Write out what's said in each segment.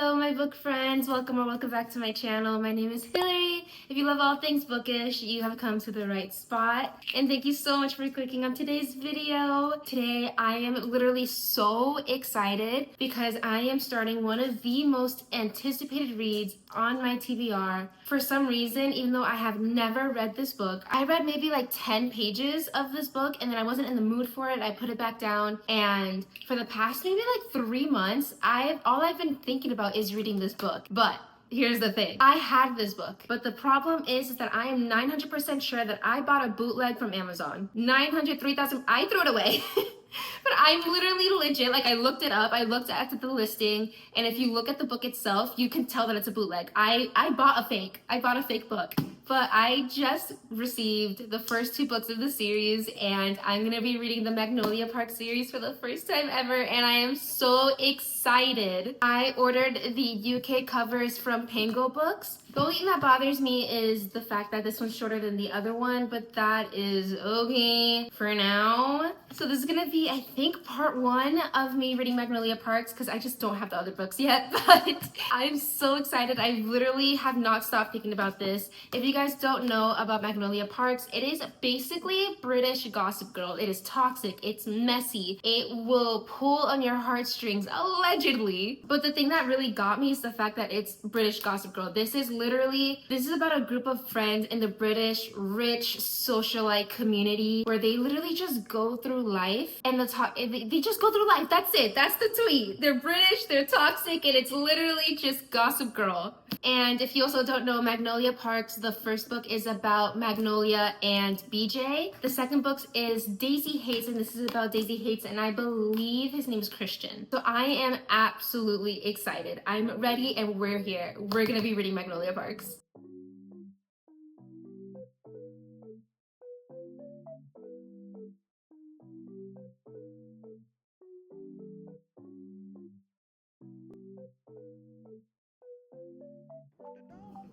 Hello, my book friends. Welcome back to my channel. My name is Hillary. If you love all things bookish, you have come to the right spot. And thank you so much for clicking on today's video. Today, I am literally so excited because I am starting one of the most anticipated reads on my TBR. For some reason, even though I have never read this book, I read maybe like 10 pages of this book and then I wasn't in the mood for it. I put it back down, and for the past maybe like 3 months, all I've been thinking about is reading this book. But here's the thing. I had this book, but the problem is that I am 900% sure that I bought a bootleg from Amazon. 900, 3,000, I threw it away. But I'm literally legit, like I looked it up, I looked at the listing, and if you look at the book itself, you can tell that it's a bootleg. I bought a fake book. But I just received the first 2 books of the series, and I'm gonna be reading the Magnolia Park series for the first time ever, and I am so excited. I ordered the UK covers from Pango Books. The only thing that bothers me is the fact that this one's shorter than the other one, but that is okay for now. So this is gonna be, I think, part 1 of me reading Magnolia Parks, because I just don't have the other books yet, but I'm so excited. I literally have not stopped thinking about this. If you guys don't know about Magnolia Parks, it is basically British Gossip Girl. It is toxic, it's messy, it will pull on your heartstrings, allegedly. But the thing that really got me is the fact that it's British Gossip Girl. This is about a group of friends in the British rich socialite community where they literally just go through life, and they just go through life. That's it. That's the tweet. They're British, they're toxic, and it's literally just Gossip Girl. And if you also don't know Magnolia Parks, the first book is about Magnolia and BJ. The second book is Daisy Hates, and this is about Daisy Hates, and I believe his name is Christian. So I am absolutely excited. I'm ready, and we're here. We're gonna be reading Magnolia Parks.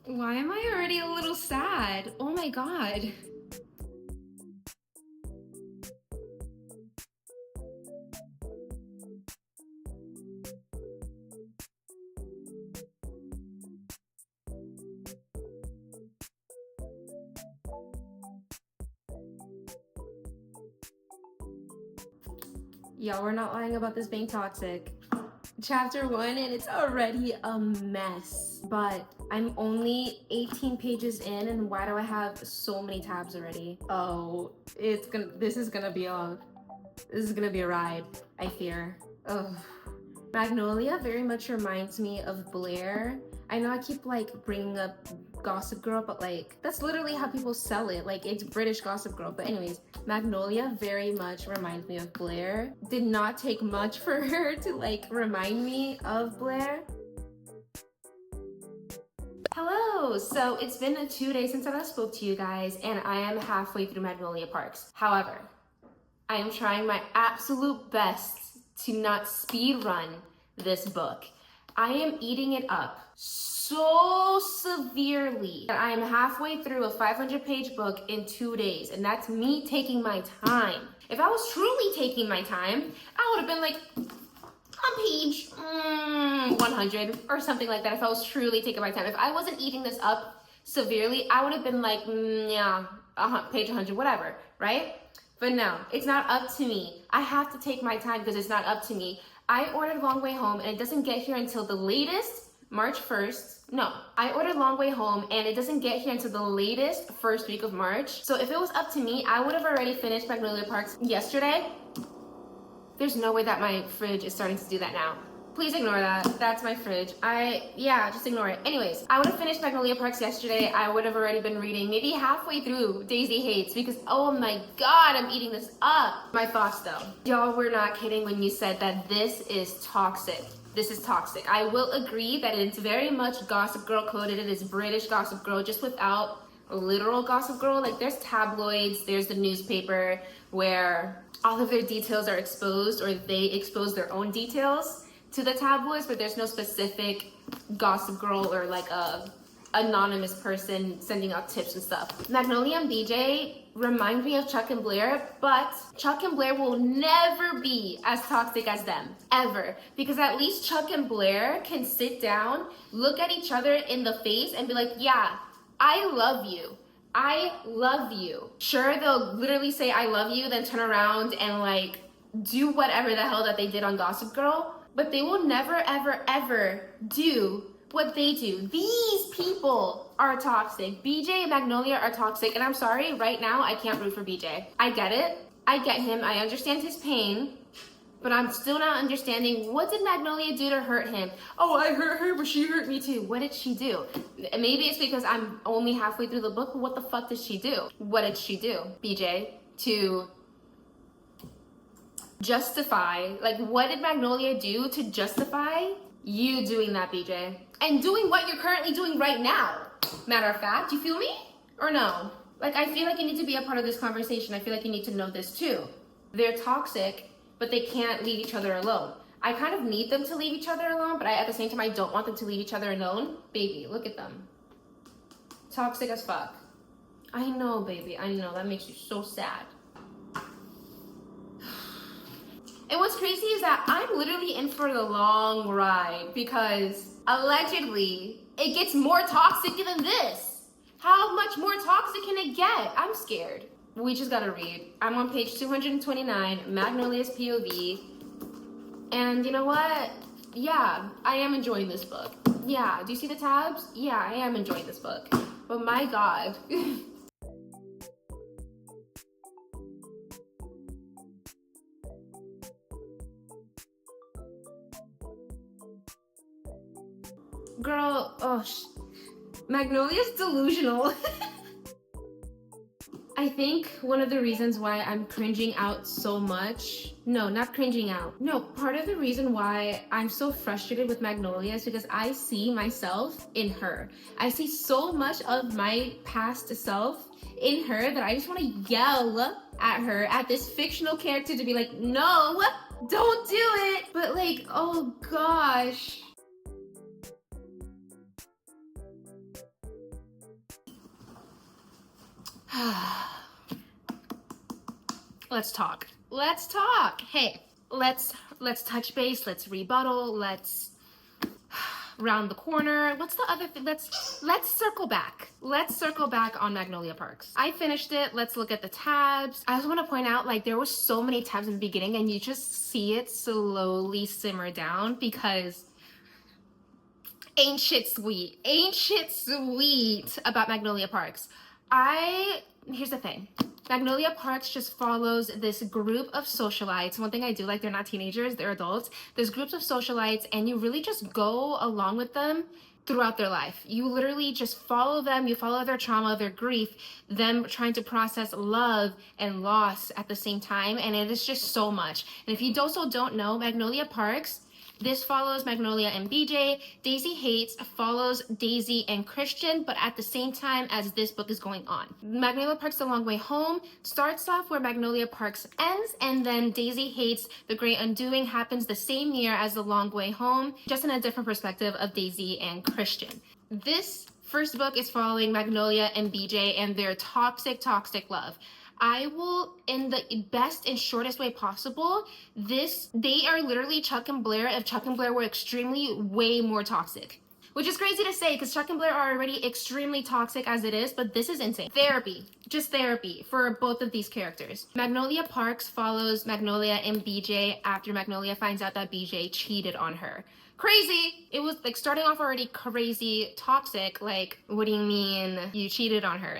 Why am I already a little sad? Oh my god. Y'all, we're not lying about this being toxic. Chapter 1, and it's already a mess. But I'm only 18 pages in, and why do I have so many tabs already? Oh, this is gonna be a ride, I fear. Ugh. Magnolia very much reminds me of Blair. I know I keep like bringing up Gossip Girl, but like that's literally how people sell it. Like it's British Gossip Girl. But anyways, Magnolia very much reminds me of Blair. Did not take much for her to like remind me of Blair. Hello! So it's been 2 days since I last spoke to you guys, and I am halfway through Magnolia Parks. However, I am trying my absolute best to not speed run this book. I am eating it up so severely that I am halfway through a 500-page book in 2 days, and that's me taking my time. If I was truly taking my time, I would have been like on page 100 or something like that if I was truly taking my time. If I wasn't eating this up severely, I would have been like, yeah, page 100, whatever, right? But no, it's not up to me. I have to take my time because it's not up to me. I ordered Long Way Home, and it doesn't get here until the latest March 1st. No, I ordered Long Way Home, and it doesn't get here until the latest first week of March. So if it was up to me, I would have already finished Magnolia Parks yesterday. There's no way that my fridge is starting to do that now. Please ignore that. That's my fridge. Yeah, just ignore it. Anyways, I would have finished Magnolia Parks yesterday. I would have already been reading maybe halfway through Daisy Hates because, oh my god, I'm eating this up. My thoughts though. Y'all were not kidding when you said that this is toxic. This is toxic. I will agree that it's very much Gossip Girl coded. It is British Gossip Girl, just without literal Gossip Girl. Like there's tabloids, there's the newspaper where all of their details are exposed, or they expose their own details to the tabloids, but there's no specific Gossip Girl or like a anonymous person sending out tips and stuff. Magnolia and BJ remind me of Chuck and Blair, but Chuck and Blair will never be as toxic as them, ever. Because at least Chuck and Blair can sit down, look at each other in the face and be like, yeah, I love you. I love you. Sure, they'll literally say I love you, then turn around and like do whatever the hell that they did on Gossip Girl, but they will never, ever, ever do what they do. These people are toxic. BJ and Magnolia are toxic, and I'm sorry, right now I can't root for BJ. I get it. I get him. I understand his pain, but I'm still not understanding, what did Magnolia do to hurt him? Oh, I hurt her, but she hurt me too. What did she do? Maybe it's because I'm only halfway through the book, but what the fuck did she do? What did she do, BJ, to justify, like, what did Magnolia do to justify you doing that, BJ? And doing what you're currently doing right now. Matter of fact, you feel me? Or no? Like, I feel like you need to be a part of this conversation. I feel like you need to know this too. They're toxic, but they can't leave each other alone. I kind of need them to leave each other alone, but at the same time, I don't want them to leave each other alone. Baby, look at them. Toxic as fuck. I know, baby, I know. That makes you so sad. And what's crazy is that I'm literally in for the long ride because allegedly it gets more toxic than this. How much more toxic can it get? I'm scared. We just gotta read. I'm on page 229, Magnolia's POV. And you know what? Yeah, I am enjoying this book. Yeah, do you see the tabs? Yeah, I am enjoying this book. But my God. Girl, oh, Magnolia's delusional. I think one of the reasons why I'm cringing out so much, no, not cringing out. No, part of the reason why I'm so frustrated with Magnolia is because I see myself in her. I see so much of my past self in her that I just want to yell at her, at this fictional character, to be like, no, don't do it. But like, oh gosh. Let's talk. Let's talk. Hey, let's touch base. Let's rebuttal. Let's round the corner. What's the other thing? Let's circle back. Let's circle back on Magnolia Parks. I finished it. Let's look at the tabs. I just want to point out, like, there were so many tabs in the beginning, and you just see it slowly simmer down because ain't shit sweet. Ain't shit sweet about Magnolia Parks. Here's the thing. Magnolia Parks just follows this group of socialites. One thing I do like, they're not teenagers, they're adults. There's groups of socialites, and you really just go along with them throughout their life. You literally just follow them. You follow their trauma, their grief, them trying to process love and loss at the same time. And it is just so much. And if you also don't know, Magnolia Parks, this follows Magnolia and BJ. Daisy Hates follows Daisy and Christian, but at the same time as this book is going on. Magnolia Parks The Long Way Home starts off where Magnolia Parks ends, and then Daisy Hates The Great Undoing happens the same year as The Long Way Home, just in a different perspective of Daisy and Christian. This first book is following Magnolia and BJ and their toxic love. I will, in the best and shortest way possible, they are literally Chuck and Blair if Chuck and Blair were extremely way more toxic. Which is crazy to say because Chuck and Blair are already extremely toxic as it is, but this is insane. Therapy, just therapy for both of these characters. Magnolia Parks follows Magnolia and BJ after Magnolia finds out that BJ cheated on her. Crazy! It was like starting off already crazy, toxic, like, what do you mean you cheated on her?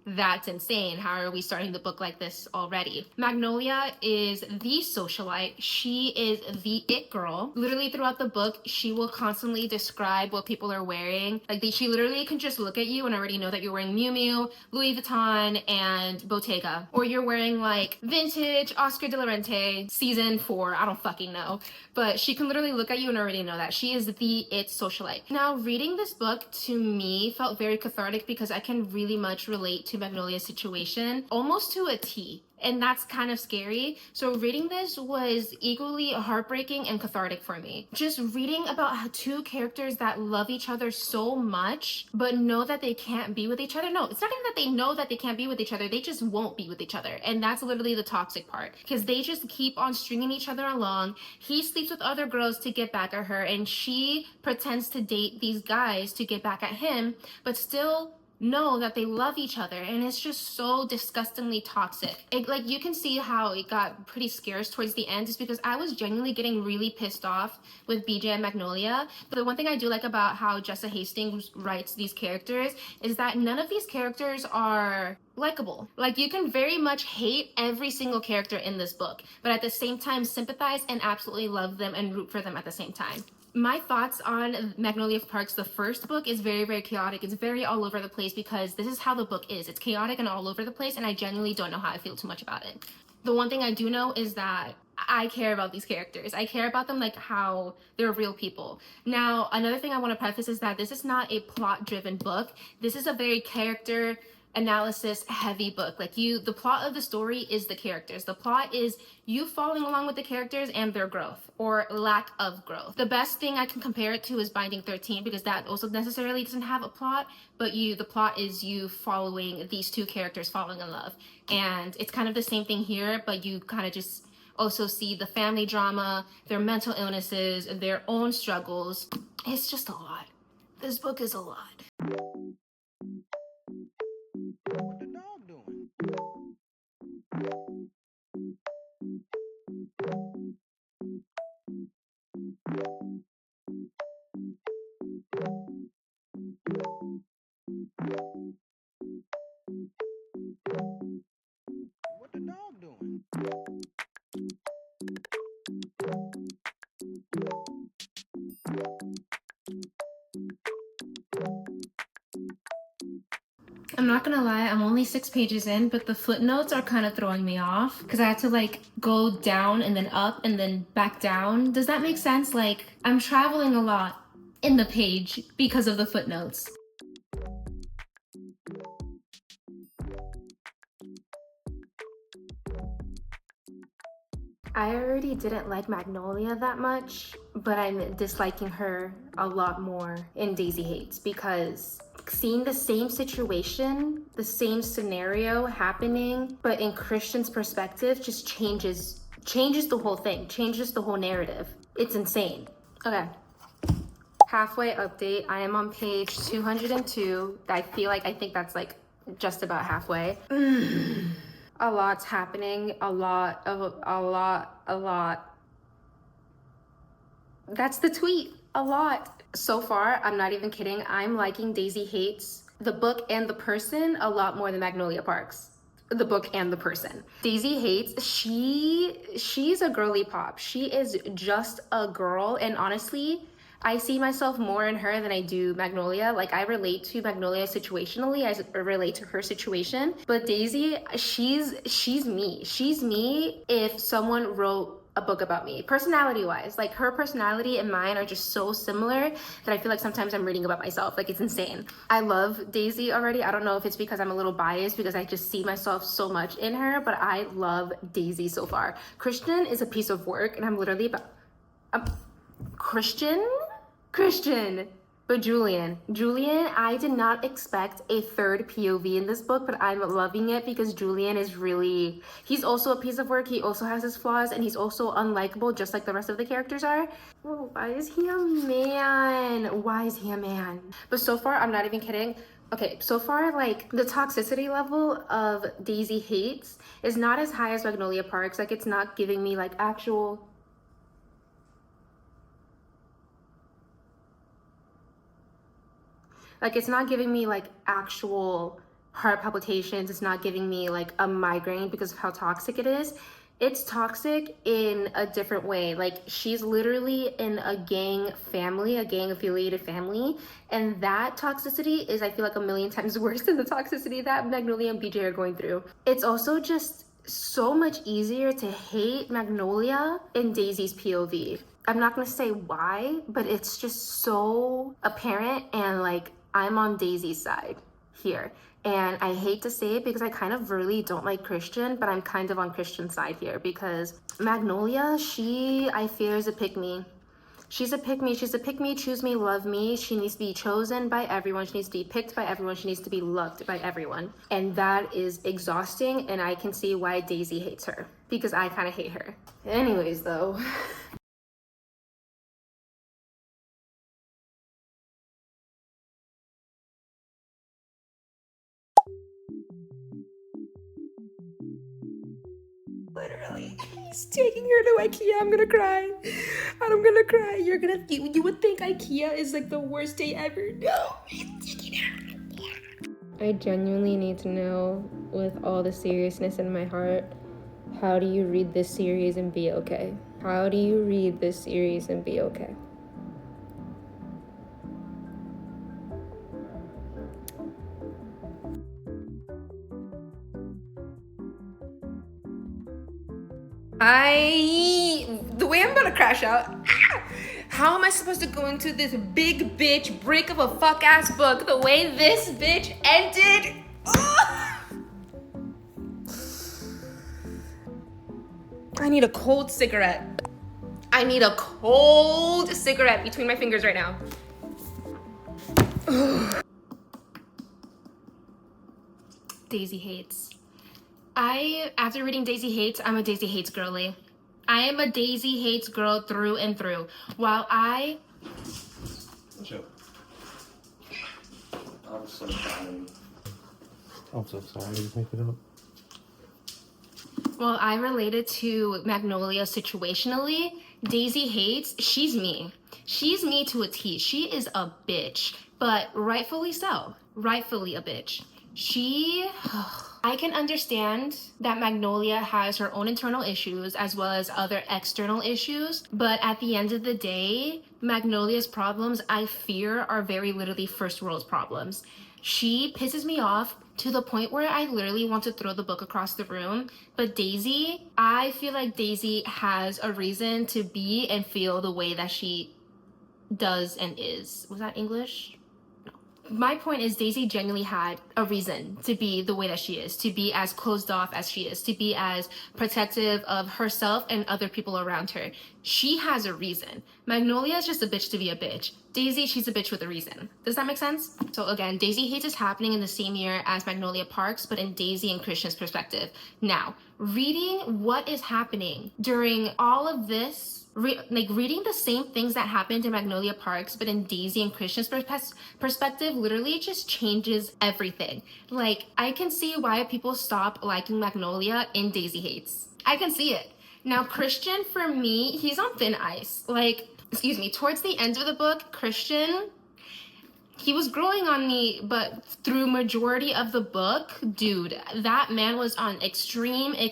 That's insane. How are we starting the book like this already? Magnolia is the socialite. She is the it girl. Literally throughout the book, she will constantly describe what people are wearing. Like, she literally can just look at you and already know that you're wearing Miu Miu, Louis Vuitton, and Bottega. Or you're wearing like vintage Oscar de la Renta season 4. I don't fucking know. But she can literally look at you and already know that. She is the it socialite. Now, reading this book to me felt very cathartic because I can really much relate to to Magnolia's situation almost to a T. And that's kind of scary. So reading this was equally heartbreaking and cathartic for me. Just reading about how two characters that love each other so much, but know that they can't be with each other. No, it's not even that they know that they can't be with each other. They just won't be with each other. And that's literally the toxic part. Because they just keep on stringing each other along. He sleeps with other girls to get back at her. And she pretends to date these guys to get back at him, but still know that they love each other, and it's just so disgustingly toxic. Like, you can see how it got pretty scarce towards the end, just because I was genuinely getting really pissed off with BJ and Magnolia. But the one thing I do like about how Jessa Hastings writes these characters is that none of these characters are likable. Like, you can very much hate every single character in this book, but at the same time sympathize and absolutely love them and root for them at the same time. My thoughts on Magnolia Parks, the first book, is very, very chaotic. It's very all over the place because this is how the book is. It's chaotic and all over the place, and I genuinely don't know how I feel too much about it. The one thing I do know is that I care about these characters. I care about them like how they're real people. Now, another thing I want to preface is that this is not a plot-driven book. This is a very character analysis heavy book. Like, the plot of the story is the characters. The plot is you following along with the characters and their growth or lack of growth. The best thing I can compare it to is Binding 13, because that also necessarily doesn't have a plot, but the plot is you following these two characters falling in love. And it's kind of the same thing here, but you kind of just also see the family drama, their mental illnesses, and their own struggles. It's just a lot. This book is a lot. What the dog doing? What the dog doing? I'm not gonna lie, I'm only 6 pages in, but the footnotes are kind of throwing me off because I had to like go down and then up and then back down. Does that make sense? Like, I'm traveling a lot in the page because of the footnotes. I already didn't like Magnolia that much, but I'm disliking her a lot more in Daisy Hates because seeing the same situation, the same scenario happening, but in Christian's perspective just changes the whole thing, changes the whole narrative. It's insane. Okay. Halfway update. I am on page 202. I think that's like just about halfway. A lot's happening, a lot. That's the tweet, a lot. So far, I'm not even kidding, I'm liking Daisy Hates, the book and the person, a lot more than Magnolia Parks. The book and the person. Daisy Hates, she's a girly pop. She is just a girl, and honestly, I see myself more in her than I do Magnolia. Like, I relate to Magnolia situationally, I relate to her situation. But Daisy, she's me. She's me if someone wrote a book about me. Personality-wise, like, her personality and mine are just so similar that I feel like sometimes I'm reading about myself. Like, it's insane. I love Daisy already. I don't know if it's because I'm a little biased because I just see myself so much in her, but I love Daisy so far. Christian is a piece of work, and I'm literally about... Christian, but Julian, I did not expect a third POV in this book, but I'm loving it because Julian is really, he's also a piece of work. He also has his flaws, and he's also unlikable, just like the rest of the characters are. Oh, why is he a man? Why is he a man? But so far, I'm not even kidding. Okay, so far, like, the toxicity level of Daisy Hates is not as high as Magnolia Parks. Like, it's not giving me, like, actual... Like, it's not giving me like actual heart palpitations. It's not giving me like a migraine because of how toxic it is. It's toxic in a different way. Like, she's literally in a gang family, a gang affiliated family. And that toxicity is, I feel like, a million times worse than the toxicity that Magnolia and BJ are going through. It's also just so much easier to hate Magnolia in Daisy's POV. I'm not gonna say why, but it's just so apparent, and like, I'm on Daisy's side here. And I hate to say it because I kind of really don't like Christian, but I'm kind of on Christian's side here because Magnolia, I fear is a pick-me. She's a pick me. She's a pick me, choose me, love me. She needs to be chosen by everyone. She needs to be picked by everyone. She needs to be loved by everyone. And that is exhausting. And I can see why Daisy hates her because I kind of hate her. Anyways, though. Literally, he's taking her to IKEA. I'm gonna cry. I'm gonna cry. You would think IKEA is like the worst day ever. No, he's taking her. I genuinely need to know, with all the seriousness in my heart, how do you read this series and be okay? How do you read this series and be okay? The way I'm about to crash out. How am I supposed to go into this big bitch brick of a fuck ass book the way this bitch ended? I need a cold cigarette. I need a cold cigarette between my fingers right now. Daisy hates. After reading Daisy Hates, I'm a Daisy Hates girly. I am a Daisy Hates girl through and through. While I'm so sorry. I'm so sorry to make it up. While I related to Magnolia situationally, Daisy Hates, she's me. She's me to a T. She is a bitch, but rightfully so. Rightfully a bitch. I can understand that Magnolia has her own internal issues as well as other external issues, but at the end of the day, Magnolia's problems, I fear, are very literally first world problems. She pisses me off to the point where I literally want to throw the book across the room. But Daisy, I feel like Daisy has a reason to be and feel the way that she does and is. Was that English? My point is Daisy genuinely had a reason to be the way that she is, to be as closed off as she is, to be as protective of herself and other people around her. She has a reason. Magnolia is just a bitch to be a bitch. Daisy, she's a bitch with a reason. Does that make sense? So again, Daisy Hates is happening in the same year as Magnolia Parks, but in Daisy and Christian's perspective. Now, reading what is happening during all of this, reading the same things that happened in Magnolia Parks, but in Daisy and Christian's perspective, literally just changes everything. Like, I can see why people stop liking Magnolia in Daisy Hates. I can see it. Now, Christian, for me, he's on thin ice. Towards the end of the book, Christian, he was growing on me, but through majority of the book, dude, that man was on extremely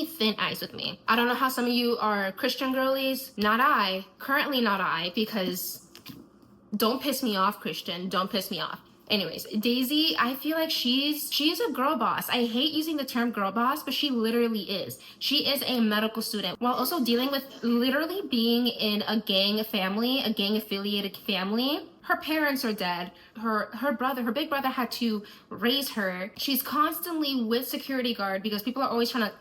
thin ice with me. I don't know how some of you are Christian girlies. Not I. Currently not I, because don't piss me off, Christian. Don't piss me off. Anyways, Daisy, I feel like she's a girl boss. I hate using the term girl boss, but she literally is. She is a medical student while also dealing with literally being in a gang family, a gang affiliated family. Her parents are dead. Her big brother had to raise her. She's constantly with security guard because people are always trying to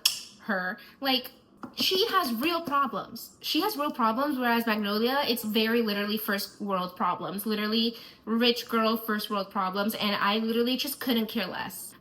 her. Like, she has real problems. Whereas Magnolia, it's very literally first world problems. Literally rich girl first world problems, and I literally just couldn't care less.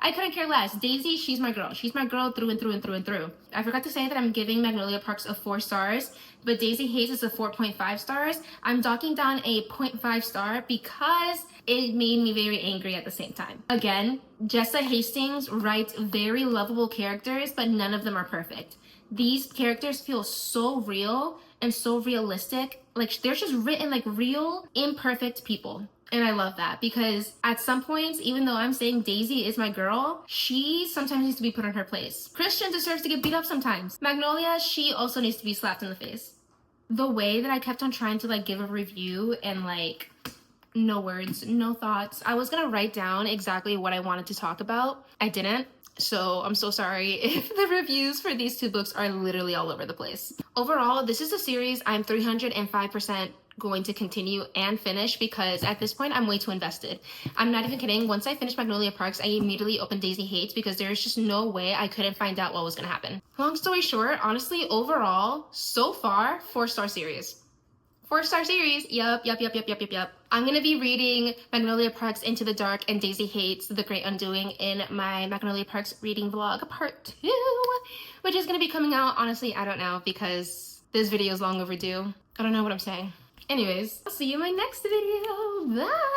Daisy, she's my girl. She's my girl through and through and through and through. I forgot to say that I'm giving Magnolia Parks a 4 stars, but Daisy Hates is a 4.5 stars. I'm docking down a 0.5 star because it made me very angry at the same time. Again, Jessa Hastings writes very lovable characters, but none of them are perfect. These characters feel so real and so realistic. Like, they're just written like real, imperfect people. And I love that because at some points, even though I'm saying Daisy is my girl, she sometimes needs to be put in her place. Christian deserves to get beat up sometimes. Magnolia, she also needs to be slapped in the face. The way that I kept on trying to give a review and no words, no thoughts. I was gonna write down exactly what I wanted to talk about. I didn't. So I'm so sorry if the reviews for these 2 books are literally all over the place. Overall, this is a series I'm 305% going to continue and finish because at this point I'm way too invested. I'm not even kidding. Once I finished Magnolia Parks, I immediately opened Daisy Hates because there's just no way I couldn't find out what was gonna happen. Long story short, honestly, overall, so far, 4-star series. 4-star series. Yup. I'm gonna be reading Magnolia Parks Into the Dark and Daisy Hates The Great Undoing in my Magnolia Parks reading vlog part 2, which is gonna be coming out, honestly, I don't know, because this video is long overdue. I don't know what I'm saying. Anyways, I'll see you in my next video. Bye!